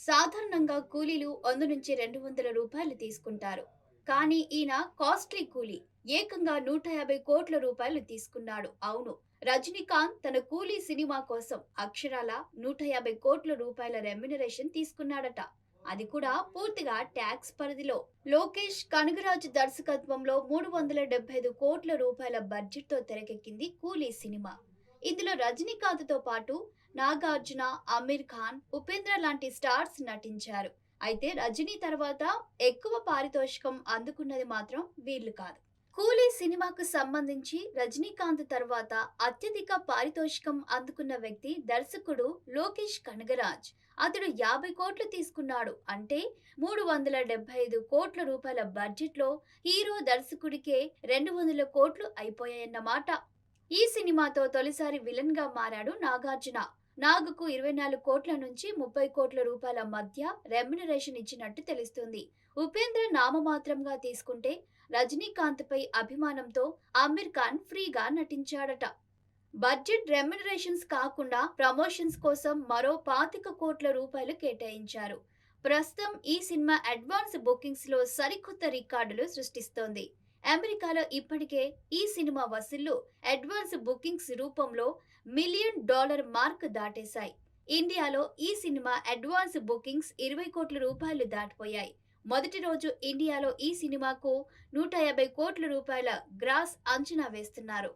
సాధారణంగా కూలీలు 100 నుంచి 200 రూపాయలు తీసుకుంటారు. కానీ ఈయన కాస్ట్లీ కూలీ. ఏకంగా 150 కోట్ల రూపాయలు తీసుకున్నాడు. అవును, రజనీకాంత్ తన కూలీ సినిమా కోసం అక్షరాల 150 కోట్ల రూపాయల రెమ్యునరేషన్ తీసుకున్నాడట. అది కూడా పూర్తిగా ట్యాక్స్ పరిధిలో. లోకేష్ కనగరాజు దర్శకత్వంలో 375 కోట్ల రూపాయల బడ్జెట్ తో తెరకెక్కింది కూలీ సినిమా. ఇందులో రజనీకాంత్ తో పాటు నాగార్జున, అమీర్ ఖాన్, ఉపేంద్ర లాంటి స్టార్స్ నటించారు. అయితే రజనీ తర్వాత ఎక్కువ పారితోషికం అందుకున్నది మాత్రం వీళ్ళు కాదు. కూలీ సినిమాకు సంబంధించి రజనీకాంత్ తర్వాత అత్యధిక పారితోషికం అందుకున్న వ్యక్తి దర్శకుడు లోకేష్ కనగరాజ్. అతడు 50 కోట్లు తీసుకున్నాడు. అంటే 375 కోట్ల రూపాయల బడ్జెట్ లో హీరో దర్శకుడికే 200 కోట్లు అయిపోయాయన్నమాట. ఈ సినిమాతో తొలిసారి విలన్ గా మారాడు నాగార్జున. నాగుకు 24 కోట్ల నుంచి 30 కోట్ల రూపాయల మధ్య రెమ్యునరేషన్ ఇచ్చినట్టు తెలుస్తుంది. ఉపేంద్ర నామమాత్రంగా తీసుకుంటే రజనీకాంత్ పై అభిమానంతో అమీర్ ఖాన్ ఫ్రీగా నటించాడట. బడ్జెట్ రెమ్యునరేషన్స్ కాకుండా ప్రమోషన్స్ కోసం మరో 25 కోట్ల రూపాయలు కేటాయించారు. ప్రస్తుతం ఈ సినిమా అడ్వాన్స్ బుకింగ్స్ లో సరికొత్త రికార్డులు సృష్టిస్తోంది. అమెరికాలో ఇప్పటికే ఈ సినిమా వసూళ్లు అడ్వాన్స్ బుకింగ్స్ రూపంలో $1 మిలియన్ మార్క్ దాటేశాయి. ఇండియాలో ఈ సినిమా అడ్వాన్స్ బుకింగ్స్ 20 కోట్ల రూపాయలు దాటిపోయాయి. మొదటి రోజు ఇండియాలో ఈ సినిమాకు 150 కోట్ల రూపాయల గ్రాస్ అంచనా వేస్తున్నారు.